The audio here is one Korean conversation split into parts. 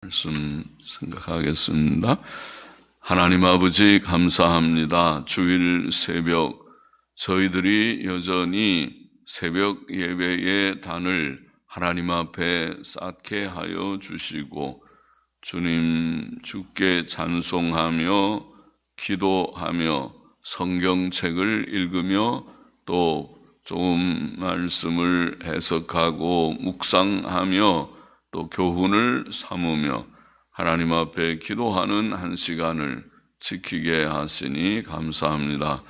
말씀 생각하겠습니다. 하나님 아버지 감사합니다. 주일 새벽 저희들이 여전히 새벽 예배의 단을 하나님 앞에 쌓게 하여 주시고 주님 주께 찬송하며 기도하며 성경책을 읽으며 또 좋은 말씀을 해석하고 묵상하며 또 교훈을 삼으며 하나님 앞에 기도하는 한 시간을 지키게 하시니 감사합니다.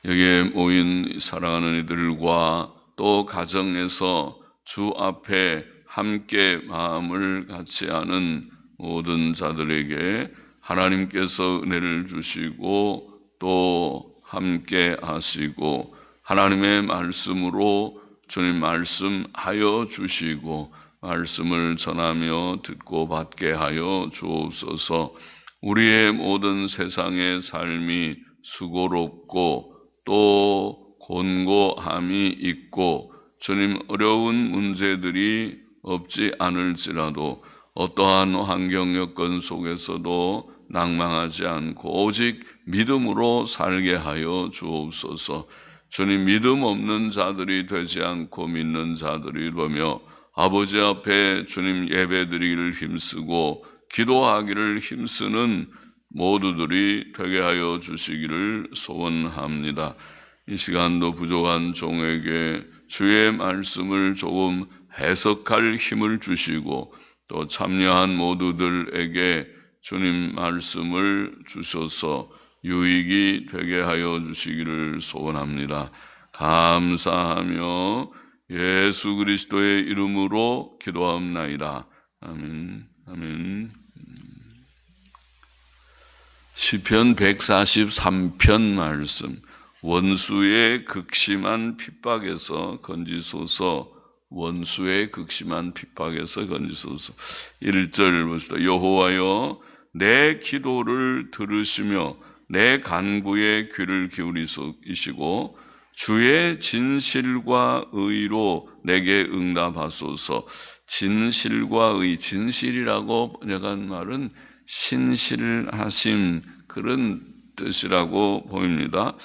여기에 모인 사랑하는 이들과 또 가정에서 주 앞에 함께 마음을 같이 하는 모든 자들에게 하나님께서 은혜를 주시고 또 함께 하시고 하나님의 말씀으로 주님 말씀하여 주시고 말씀을 전하며 듣고 받게 하여 주옵소서. 우리의 모든 세상의 삶이 수고롭고 또 곤고함이 있고 주님 어려운 문제들이 없지 않을지라도 어떠한 환경 여건 속에서도 낭망하지 않고 오직 믿음으로 살게 하여 주옵소서. 주님 믿음 없는 자들이 되지 않고 믿는 자들이 되며 아버지 앞에 주님 예배드리기를 힘쓰고 기도하기를 힘쓰는 모두들이 되게 하여 주시기를 소원합니다. 이 시간도 부족한 종에게 주의 말씀을 조금 해석할 힘을 주시고 또 참여한 모두들에게 주님 말씀을 주셔서 유익이 되게 하여 주시기를 소원합니다. 감사하며 예수 그리스도의 이름으로 기도하옵나이다. 아멘. 아멘. 시편 143편 말씀. 원수의 극심한 핍박에서 건지소서. 원수의 극심한 핍박에서 건지소서. 1절 봅시다. 여호와여 내 기도를 들으시며 내 간구에 귀를 기울이시고 주의 진실과 의로 내게 응답하소서. 진실과 의, 진실이라고 번역한 말은 신실하심 그런 뜻이라고 보입니다.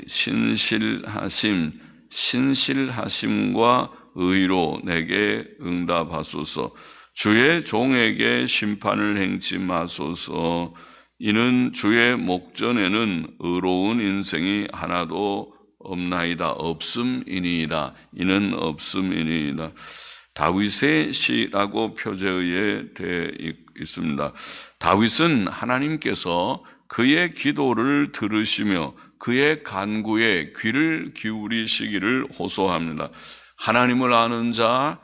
신실하심, 신실하심과 의로 내게 응답하소서. 주의 종에게 심판을 행치 마소서. 이는 주의 목전에는 의로운 인생이 하나도 없나이다. 없음이니이다. 이는 없음이니이다. 다윗의 시라고 표제에 되어 있습니다. 다윗은 하나님께서 그의 기도를 들으시며 그의 간구에 귀를 기울이시기를 호소합니다. 하나님을 아는 자,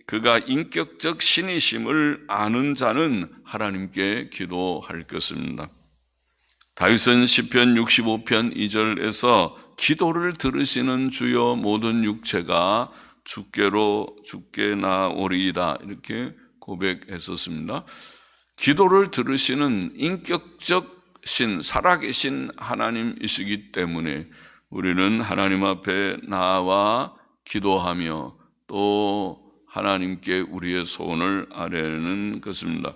그가 인격적 신이심을 아는 자는 하나님께 기도할 것입니다. 다윗은 시편 65편 2절에서 기도를 들으시는 주여 모든 육체가 주께 나오리이다 이렇게 고백했었습니다. 기도를 들으시는 인격적 신, 살아계신 하나님이시기 때문에 우리는 하나님 앞에 나와 기도하며 또 하나님께 우리의 소원을 아뢰는 것입니다.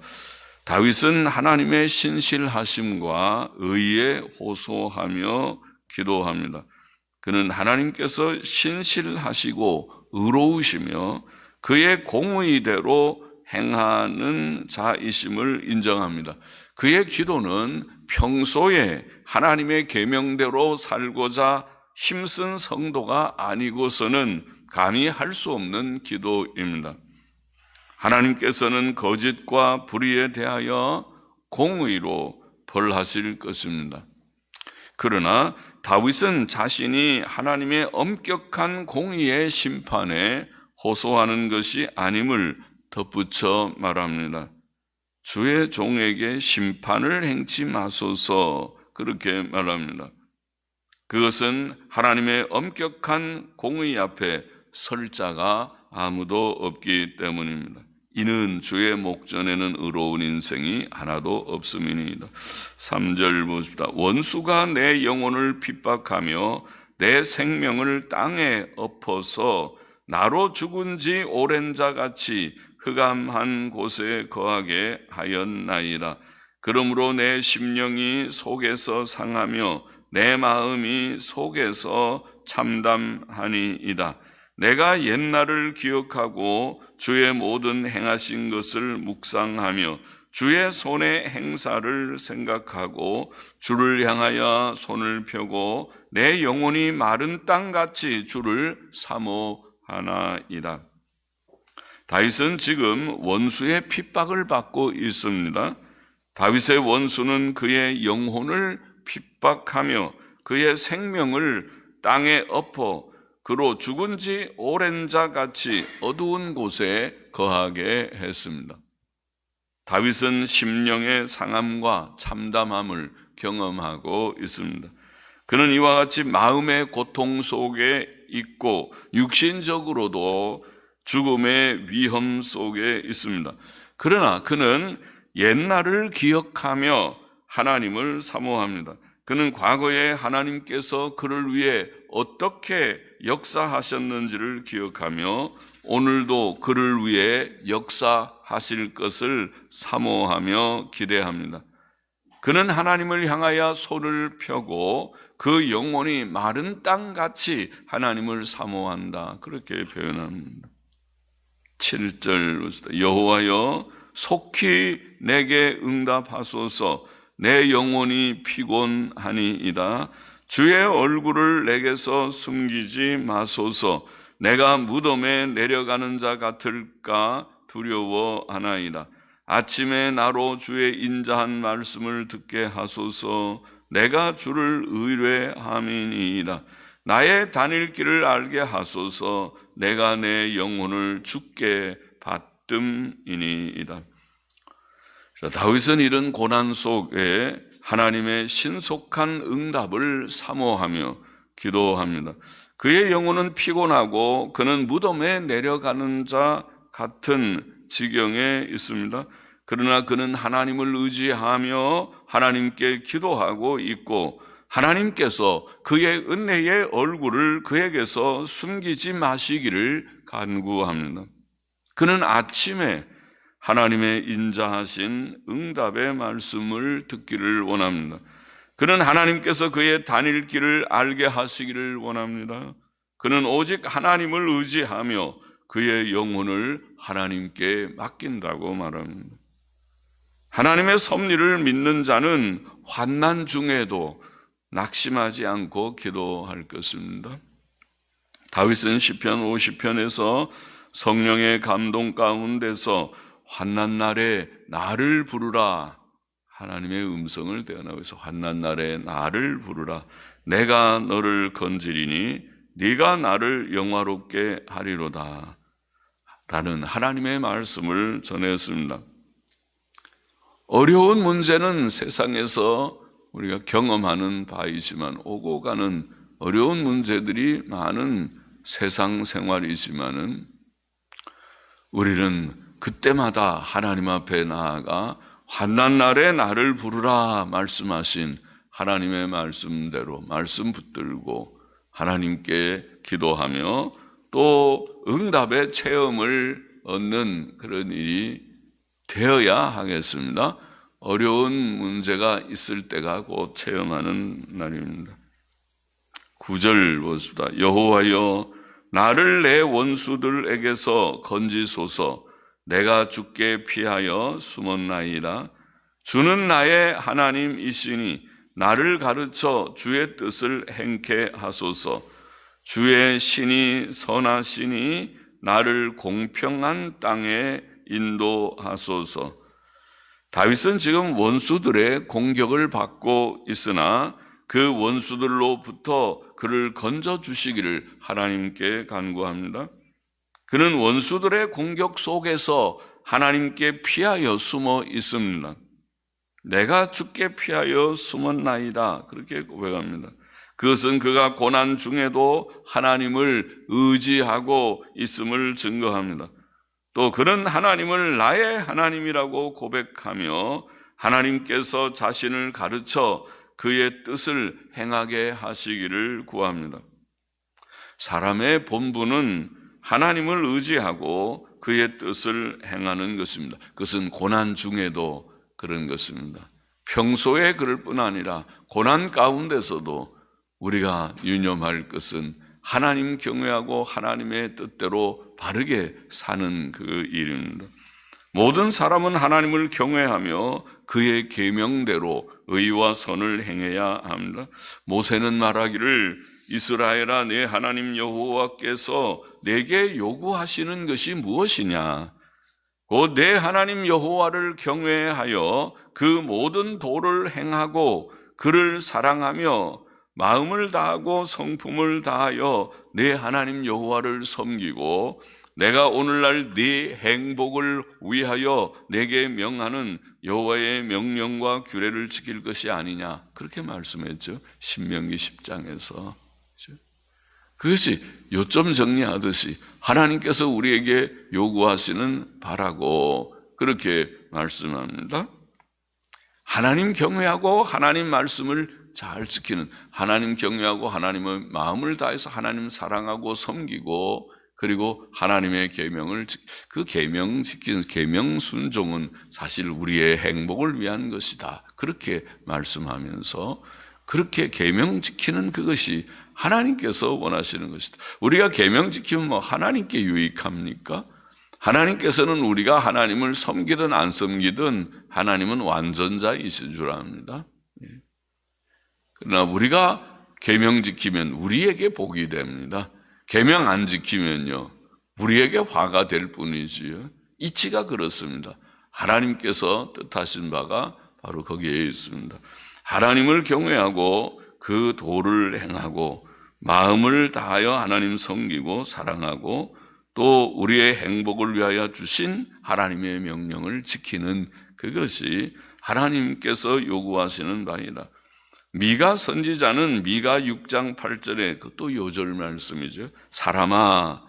다윗은 하나님의 신실하심과 의에 호소하며 기도합니다. 그는 하나님께서 신실하시고 의로우시며 그의 공의대로 행하는 자이심을 인정합니다. 그의 기도는 평소에 하나님의 계명대로 살고자 힘쓴 성도가 아니고서는 감히 할 수 없는 기도입니다. 하나님께서는 거짓과 불의에 대하여 공의로 벌하실 것입니다. 그러나 다윗은 자신이 하나님의 엄격한 공의의 심판에 호소하는 것이 아님을 덧붙여 말합니다. 주의 종에게 심판을 행치 마소서 그렇게 말합니다. 그것은 하나님의 엄격한 공의 앞에 설 자가 아무도 없기 때문입니다. 이는 주의 목전에는 의로운 인생이 하나도 없음이니이다. 3절 보십시다. 원수가 내 영혼을 핍박하며 내 생명을 땅에 엎어서 나로 죽은 지 오랜 자 같이 흑암한 곳에 거하게 하였나이다. 그러므로 내 심령이 속에서 상하며 내 마음이 속에서 참담하니이다. 내가 옛날을 기억하고 주의 모든 행하신 것을 묵상하며 주의 손의 행사를 생각하고 주를 향하여 손을 펴고 내 영혼이 마른 땅같이 주를 사모하나이다. 다윗은 지금 원수의 핍박을 받고 있습니다. 다윗의 원수는 그의 영혼을 핍박하며 그의 생명을 땅에 엎어 그로 죽은 지 오랜 자 같이 어두운 곳에 거하게 했습니다. 다윗은 심령의 상함과 참담함을 경험하고 있습니다. 그는 이와 같이 마음의 고통 속에 있고 육신적으로도 죽음의 위험 속에 있습니다. 그러나 그는 옛날을 기억하며 하나님을 사모합니다. 그는 과거에 하나님께서 그를 위해 어떻게 역사하셨는지를 기억하며 오늘도 그를 위해 역사하실 것을 사모하며 기대합니다. 그는 하나님을 향하여 손을 펴고 그 영혼이 마른 땅같이 하나님을 사모한다. 그렇게 표현합니다. 7절 여호와여 속히 내게 응답하소서. 내 영혼이 피곤하니이다. 주의 얼굴을 내게서 숨기지 마소서. 내가 무덤에 내려가는 자 같을까 두려워하나이다. 아침에 나로 주의 인자한 말씀을 듣게 하소서. 내가 주를 의뢰함이니이다. 나의 다닐 길을 알게 하소서. 내가 내 영혼을 주께 받듦이니이다. 다윗은 이런 고난 속에 하나님의 신속한 응답을 사모하며 기도합니다. 그의 영혼은 피곤하고 그는 무덤에 내려가는 자 같은 지경에 있습니다. 그러나 그는 하나님을 의지하며 하나님께 기도하고 있고 하나님께서 그의 은혜의 얼굴을 그에게서 숨기지 마시기를 간구합니다. 그는 아침에 하나님의 인자하신 응답의 말씀을 듣기를 원합니다. 그는 하나님께서 그의 다닐 길을 알게 하시기를 원합니다. 그는 오직 하나님을 의지하며 그의 영혼을 하나님께 맡긴다고 말합니다. 하나님의 섭리를 믿는 자는 환난 중에도 낙심하지 않고 기도할 것입니다. 다윗은 시편 50편에서 성령의 감동 가운데서 환난 날에 나를 부르라, 하나님의 음성을 대언하고 있어. 환난 날에 나를 부르라. 내가 너를 건지리니 네가 나를 영화롭게 하리로다 라는 하나님의 말씀을 전했습니다. 어려운 문제는 세상에서 우리가 경험하는 바이지만 오고 가는 어려운 문제들이 많은 세상 생활이지만은 우리는 그때마다 하나님 앞에 나아가 환난 날에 나를 부르라 말씀하신 하나님의 말씀대로 말씀 붙들고 하나님께 기도하며 또 응답의 체험을 얻는 그런 일이 되어야 하겠습니다. 어려운 문제가 있을 때가 곧 체험하는 날입니다. 9절 보십시다. 여호와여 나를 내 원수들에게서 건지소서. 내가 주께 피하여 숨었나이다. 주는 나의 하나님이시니 나를 가르쳐 주의 뜻을 행케 하소서. 주의 신이 선하시니 나를 공평한 땅에 인도하소서. 다윗은 지금 원수들의 공격을 받고 있으나 그 원수들로부터 그를 건져주시기를 하나님께 간구합니다. 그는 원수들의 공격 속에서 하나님께 피하여 숨어 있습니다. 내가 주께 피하여 숨었나이다 그렇게 고백합니다. 그것은 그가 고난 중에도 하나님을 의지하고 있음을 증거합니다. 또 그는 하나님을 나의 하나님이라고 고백하며 하나님께서 자신을 가르쳐 그의 뜻을 행하게 하시기를 구합니다. 사람의 본분은 하나님을 의지하고 그의 뜻을 행하는 것입니다. 그것은 고난 중에도 그런 것입니다. 평소에 그럴 뿐 아니라 고난 가운데서도 우리가 유념할 것은 하나님 경외하고 하나님의 뜻대로 바르게 사는 그 일입니다. 모든 사람은 하나님을 경외하며 그의 계명대로 의와 선을 행해야 합니다. 모세는 말하기를 이스라엘아 내 하나님 여호와께서 내게 요구하시는 것이 무엇이냐? 곧 내 하나님 여호와를 경외하여 그 모든 도를 행하고 그를 사랑하며 마음을 다하고 성품을 다하여 내 하나님 여호와를 섬기고 내가 오늘날 네 행복을 위하여 내게 명하는 여호와의 명령과 규례를 지킬 것이 아니냐, 그렇게 말씀했죠. 신명기 10장에서. 그것이 요점 정리하듯이 하나님께서 우리에게 요구하시는 바라고 그렇게 말씀합니다. 하나님 경외하고 하나님 말씀을 잘 지키는, 하나님 경외하고 하나님의 마음을 다해서 하나님 사랑하고 섬기고, 그리고 하나님의 계명을, 그 계명 지키는 계명 순종은 사실 우리의 행복을 위한 것이다, 그렇게 말씀하면서 그렇게 계명 지키는 그것이 하나님께서 원하시는 것이다. 우리가 계명 지키면 뭐 하나님께 유익합니까? 하나님께서는 우리가 하나님을 섬기든 안 섬기든 하나님은 완전자이신 줄 압니다. 그러나 우리가 계명 지키면 우리에게 복이 됩니다. 계명 안 지키면요, 우리에게 화가 될 뿐이지요. 이치가 그렇습니다. 하나님께서 뜻하신 바가 바로 거기에 있습니다. 하나님을 경외하고 그 도를 행하고 마음을 다하여 하나님 섬기고 사랑하고 또 우리의 행복을 위하여 주신 하나님의 명령을 지키는 그것이 하나님께서 요구하시는 바이다. 미가 선지자는 미가 6장 8절에 그것도 요절 말씀이죠. 사람아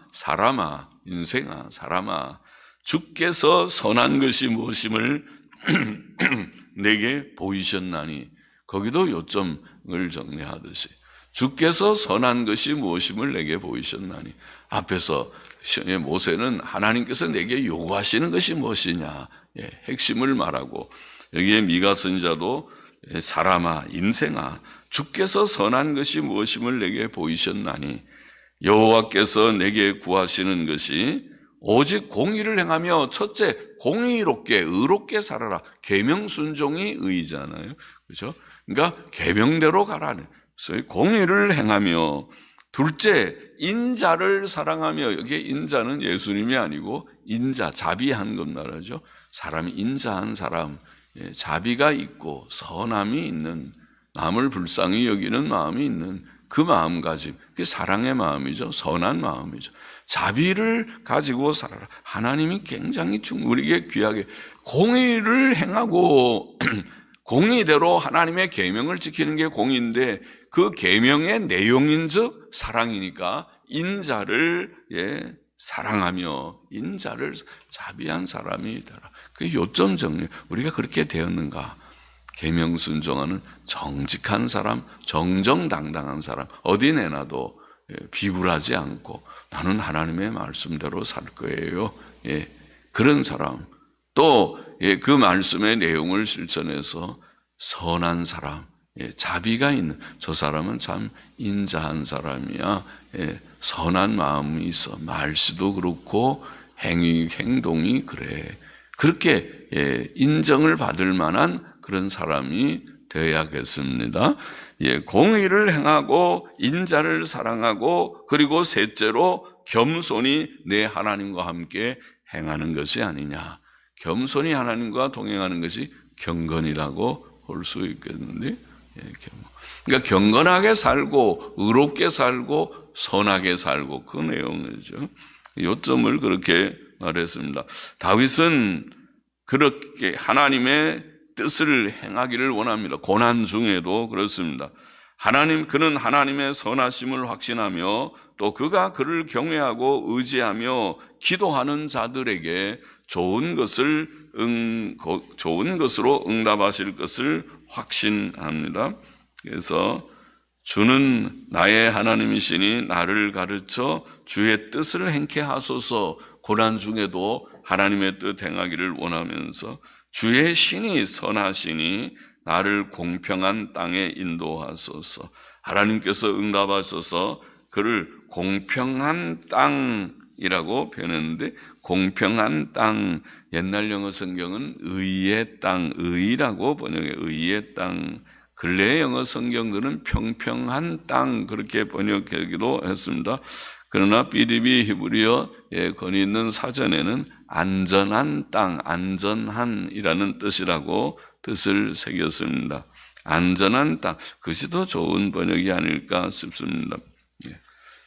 인생아 사람아, 주께서 선한 것이 무엇임을 내게 보이셨나니, 거기도 요점을 정리하듯이 주께서 선한 것이 무엇임을 내게 보이셨나니, 앞에서 모세는 하나님께서 내게 요구하시는 것이 무엇이냐, 핵심을 말하고, 여기에 미가 선지자도 사람아 인생아 주께서 선한 것이 무엇임을 내게 보이셨나니, 여호와께서 내게 구하시는 것이 오직 공의를 행하며, 첫째 공의롭게 의롭게 살아라. 계명 순종이 의잖아요, 그렇죠? 그러니까 계명대로 가라는, 그래서 공의를 행하며, 둘째 인자를 사랑하며, 여기에 인자는 예수님이 아니고 인자, 자비한 것 말하죠. 사람이 인자한 사람, 자비가 있고 선함이 있는, 남을 불쌍히 여기는 마음이 있는 그 마음가짐, 그게 사랑의 마음이죠. 선한 마음이죠. 자비를 가지고 살아라. 하나님이 굉장히 우리에게 귀하게 공의를 행하고 공의대로 하나님의 계명을 지키는 게 공의인데, 그 계명의 내용인즉 사랑이니까 인자를 사랑하며 인자를 자비한 사람이 되라. 그 요점 정리. 우리가 그렇게 되었는가? 계명 순종하는 정직한 사람, 정정당당한 사람, 어디 내놔도 비굴하지 않고 나는 하나님의 말씀대로 살 거예요. 그런 사람. 또 그 말씀의 내용을 실천해서 선한 사람, 자비가 있는, 저 사람은 참 인자한 사람이야. 선한 마음이 있어. 말씨도 그렇고 행동이 그래. 그렇게 인정을 받을 만한 그런 사람이 되어야겠습니다. 공의를 행하고 인자를 사랑하고, 그리고 셋째로 겸손히 내 하나님과 함께 행하는 것이 아니냐. 겸손히 하나님과 동행하는 것이 경건이라고 볼 수 있겠는데, 그러니까 경건하게 살고 의롭게 살고 선하게 살고, 그 내용이죠. 요점을 그렇게 말했습니다. 다윗은 그렇게 하나님의 뜻을 행하기를 원합니다. 고난 중에도 그렇습니다. 그는 하나님의 선하심을 확신하며 또 그가 그를 경외하고 의지하며 기도하는 자들에게 좋은 것으로 응답하실 것을 확신합니다. 그래서 주는 나의 하나님이시니 나를 가르쳐 주의 뜻을 행케 하소서, 고난 중에도 하나님의 뜻 행하기를 원하면서 주의 신이 선하시니 나를 공평한 땅에 인도하소서. 하나님께서 응답하셔서 그를 공평한 땅이라고 표현했는데, 공평한 땅, 옛날 영어 성경은 의의 땅, 의라고 번역해, 의의 땅. 근래 영어 성경들은 평평한 땅 그렇게 번역하기도 했습니다. 그러나 BDB 히브리어에 권위 있는 사전에는 안전한 땅, 안전한이라는 뜻이라고 뜻을 새겼습니다. 안전한 땅, 그것이 더 좋은 번역이 아닐까 싶습니다.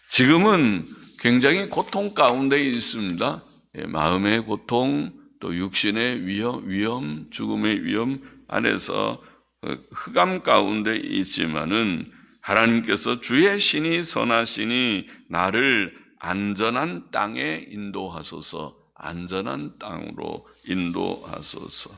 지금은 굉장히 고통 가운데 있습니다. 마음의 고통, 또 육신의 위험, 죽음의 위험 안에서 흑암 가운데 있지만은 하나님께서 주의 신이 선하시니 나를 안전한 땅에 인도하소서. 안전한 땅으로 인도하소서.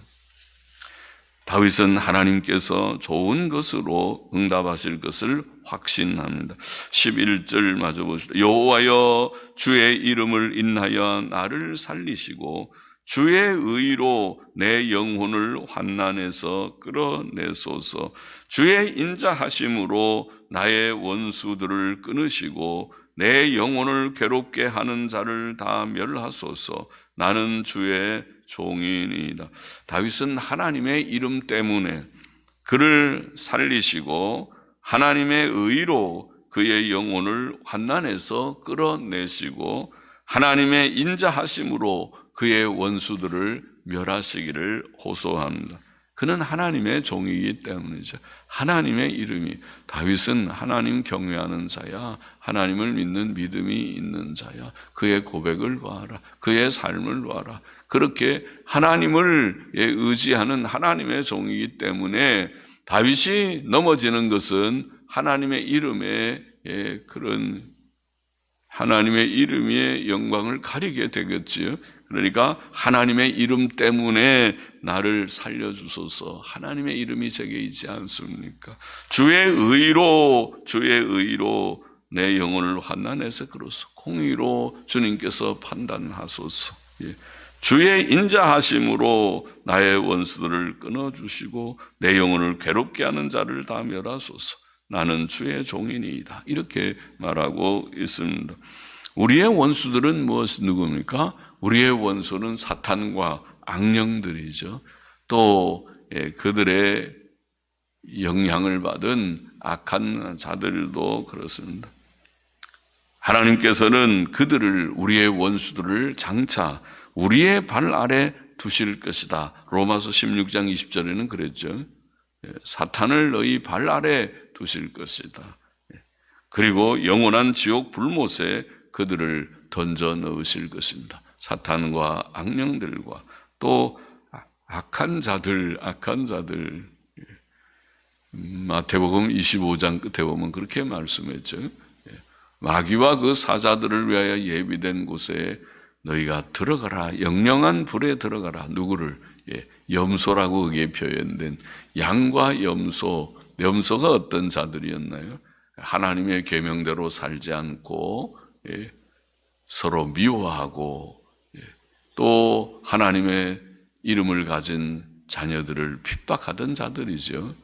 다윗은 하나님께서 좋은 것으로 응답하실 것을 확신합니다. 11절 마저 보시죠. 여호와여 주의 이름을 인하여 나를 살리시고 주의 의로 내 영혼을 환난에서 끌어내소서. 주의 인자하심으로 나의 원수들을 끊으시고 내 영혼을 괴롭게 하는 자를 다 멸하소서. 나는 주의 종이니이다. 다윗은 하나님의 이름 때문에 그를 살리시고 하나님의 의로 그의 영혼을 환난에서 끌어내시고 하나님의 인자하심으로 그의 원수들을 멸하시기를 호소합니다. 그는 하나님의 종이기 때문이죠. 하나님의 이름이, 다윗은 하나님 경외하는 자야, 하나님을 믿는 믿음이 있는 자야. 그의 고백을 봐라, 그의 삶을 봐라. 그렇게 하나님을 의지하는 하나님의 종이기 때문에 다윗이 넘어지는 것은 하나님의 이름의 그런 하나님의 이름의 영광을 가리게 되겠지요. 그러니까 하나님의 이름 때문에 나를 살려주소서. 하나님의 이름이 제게 있지 않습니까? 주의 의로 내 영혼을 환난에서 끌어서 공의로 주님께서 판단하소서. 주의 인자하심으로 나의 원수들을 끊어주시고 내 영혼을 괴롭게 하는 자를 다 멸하소서. 나는 주의 종이니이다. 이렇게 말하고 있습니다. 우리의 원수들은 누굽니까? 우리의 원수는 사탄과 악령들이죠. 또 그들의 영향을 받은 악한 자들도 그렇습니다. 하나님께서는 그들을, 우리의 원수들을 장차 우리의 발 아래 두실 것이다. 로마서 16장 20절에는 그랬죠. 사탄을 너희 발 아래 두실 것이다. 그리고 영원한 지옥 불못에 그들을 던져 넣으실 것입니다. 사탄과 악령들과 또 악한 자들. 마태복음 25장 끝에 보면 그렇게 말씀했죠. 마귀와 그 사자들을 위하여 예비된 곳에 너희가 들어가라. 영영한 불에 들어가라. 누구를? 염소라고 그게 표현된 양과 염소. 염소가 어떤 자들이었나요? 하나님의 계명대로 살지 않고 서로 미워하고 또 하나님의 이름을 가진 자녀들을 핍박하던 자들이죠.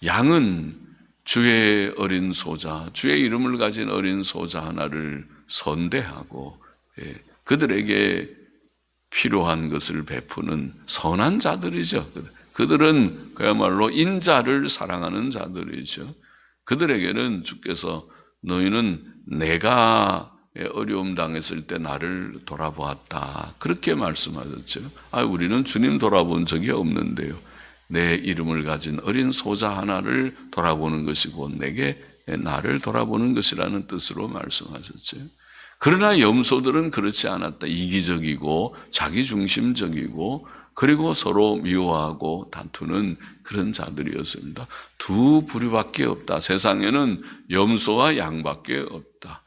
양은 주의 어린 소자, 주의 이름을 가진 어린 소자 하나를 선대하고 그들에게 필요한 것을 베푸는 선한 자들이죠. 그들은 그야말로 인자를 사랑하는 자들이죠. 그들에게는 주께서 너희는 내가 어려움 당했을 때 나를 돌아보았다. 그렇게 말씀하셨죠. 우리는 주님 돌아본 적이 없는데요. 내 이름을 가진 어린 소자 하나를 돌아보는 것이고 내게 나를 돌아보는 것이라는 뜻으로 말씀하셨죠. 그러나 염소들은 그렇지 않았다. 이기적이고 자기중심적이고 그리고 서로 미워하고 다투는 그런 자들이었습니다. 두 부류밖에 없다. 세상에는 염소와 양밖에 없다.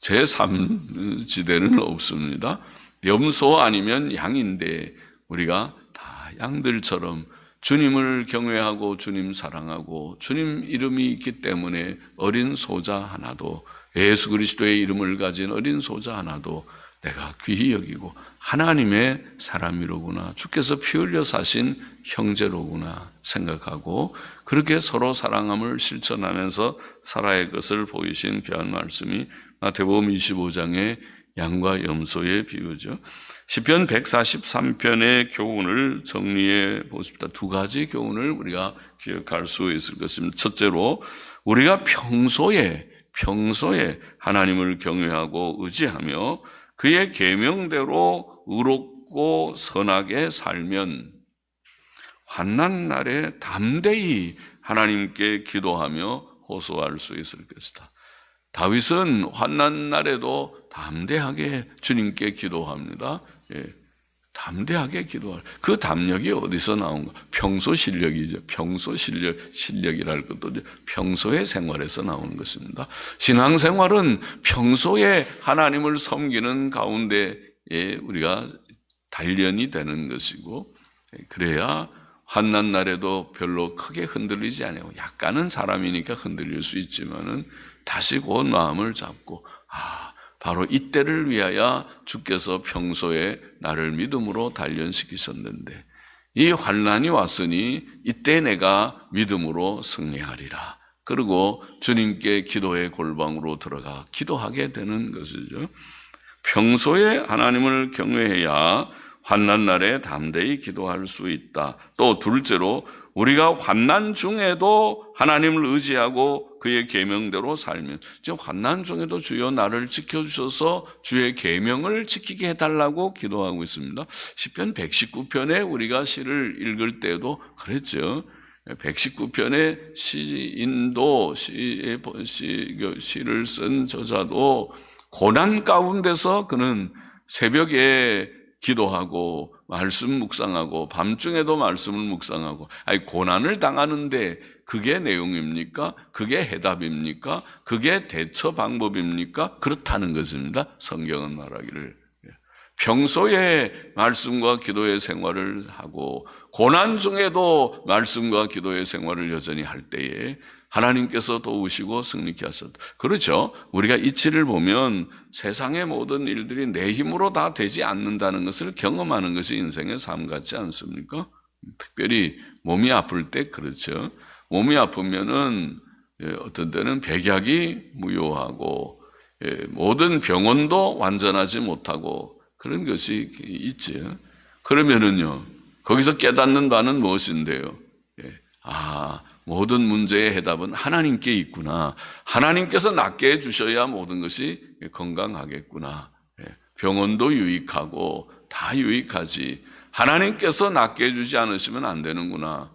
제3지대는 없습니다. 염소 아니면 양인데 우리가 다 양들처럼 주님을 경외하고 주님 사랑하고 주님 이름이 있기 때문에 어린 소자 하나도, 예수 그리스도의 이름을 가진 어린 소자 하나도 내가 귀히 여기고 하나님의 사람이로구나, 주께서 피 흘려 사신 형제로구나 생각하고 그렇게 서로 사랑함을 실천하면서 살아야 할 것을 보이신 귀한 말씀이 마태복음 25장의 양과 염소의 비유죠. 시편 143편의 교훈을 정리해 보십니다. 두 가지 교훈을 우리가 기억할 수 있을 것입니다. 첫째로 우리가 평소에 하나님을 경외하고 의지하며 그의 계명대로 의롭고 선하게 살면 환난 날에 담대히 하나님께 기도하며 호소할 수 있을 것이다. 다윗은 환난 날에도 담대하게 주님께 기도합니다. 담대하게 기도할 그 담력이 어디서 나온가? 평소 실력이죠. 평소 실력이랄 것도 평소의 생활에서 나오는 것입니다. 신앙생활은 평소에 하나님을 섬기는 가운데에 우리가 단련이 되는 것이고, 그래야 환난 날에도 별로 크게 흔들리지 않아요. 약간은 사람이니까 흔들릴 수 있지만은 다시 곧 마음을 잡고, 바로 이때를 위하여 주께서 평소에 나를 믿음으로 단련시키셨는데 이 환난이 왔으니 이때 내가 믿음으로 승리하리라. 그리고 주님께 기도의 골방으로 들어가 기도하게 되는 것이죠. 평소에 하나님을 경외해야 환난 날에 담대히 기도할 수 있다. 또 둘째로 우리가 환난 중에도 하나님을 의지하고 그의 계명대로 살면, 지금 환난 중에도 주여 나를 지켜주셔서 주의 계명을 지키게 해달라고 기도하고 있습니다. 시편 119편에 우리가 시를 읽을 때도 그랬죠. 119편의 시인도 시를 쓴 저자도 고난 가운데서 그는 새벽에 기도하고 말씀 묵상하고 밤중에도 말씀을 묵상하고, 고난을 당하는데 그게 내용입니까? 그게 해답입니까? 그게 대처 방법입니까? 그렇다는 것입니다. 성경은 말하기를 평소에 말씀과 기도의 생활을 하고 고난 중에도 말씀과 기도의 생활을 여전히 할 때에 하나님께서 도우시고 승리케 하셨다. 그렇죠. 우리가 이치를 보면 세상의 모든 일들이 내 힘으로 다 되지 않는다는 것을 경험하는 것이 인생의 삶 같지 않습니까? 특별히 몸이 아플 때 그렇죠. 몸이 아프면은 어떤 때는 백약이 무효하고 모든 병원도 완전하지 못하고 그런 것이 있죠. 그러면은요, 거기서 깨닫는 바는 무엇인데요? 모든 문제의 해답은 하나님께 있구나. 하나님께서 낫게 해주셔야 모든 것이 건강하겠구나. 병원도 유익하고 다 유익하지. 하나님께서 낫게 해주지 않으시면 안 되는구나.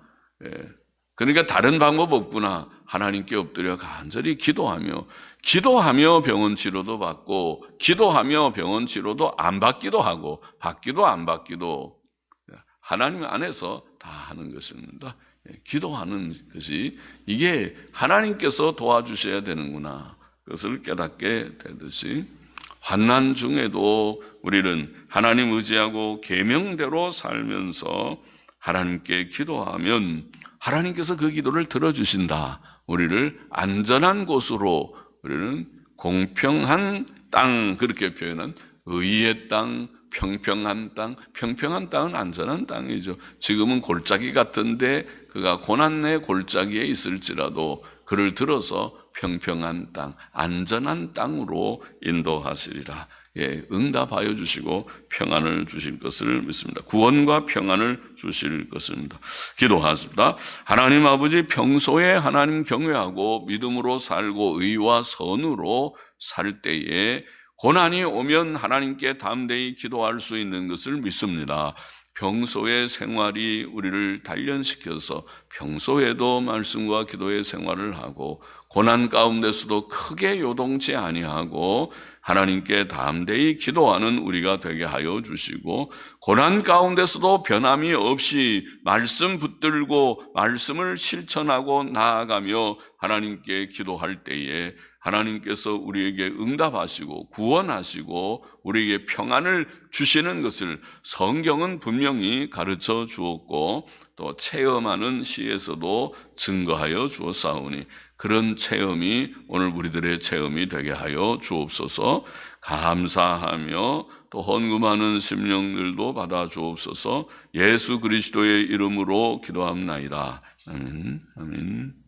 그러니까 다른 방법 없구나. 하나님께 엎드려 간절히 기도하며 병원 치료도 받고, 기도하며 병원 치료도 안 받기도 하고, 받기도 안 받기도 하나님 안에서 다 하는 것입니다. 기도하는 것이 이게 하나님께서 도와주셔야 되는구나, 그것을 깨닫게 되듯이 환난 중에도 우리는 하나님 의지하고 계명대로 살면서 하나님께 기도하면 하나님께서 그 기도를 들어주신다. 우리를 안전한 곳으로, 우리는 공평한 땅, 그렇게 표현한 의의 땅, 평평한 땅은 안전한 땅이죠. 지금은 골짜기 같은데 그가 고난의 골짜기에 있을지라도 그를 들어서 평평한 땅, 안전한 땅으로 인도하시리라. 응답하여 주시고 평안을 주실 것을 믿습니다. 구원과 평안을 주실 것입니다. 기도하십니다. 하나님 아버지, 평소에 하나님 경외하고 믿음으로 살고 의와 선으로 살 때에 고난이 오면 하나님께 담대히 기도할 수 있는 것을 믿습니다. 평소의 생활이 우리를 단련시켜서 평소에도 말씀과 기도의 생활을 하고 고난 가운데서도 크게 요동치 아니하고 하나님께 담대히 기도하는 우리가 되게 하여 주시고, 고난 가운데서도 변함이 없이 말씀 붙들고 말씀을 실천하고 나아가며 하나님께 기도할 때에 하나님께서 우리에게 응답하시고 구원하시고 우리에게 평안을 주시는 것을 성경은 분명히 가르쳐 주었고 또 체험하는 시에서도 증거하여 주었사오니 그런 체험이 오늘 우리들의 체험이 되게 하여 주옵소서. 감사하며 또 헌금하는 심령들도 받아 주옵소서. 예수 그리스도의 이름으로 기도합나이다. 아멘. 아멘.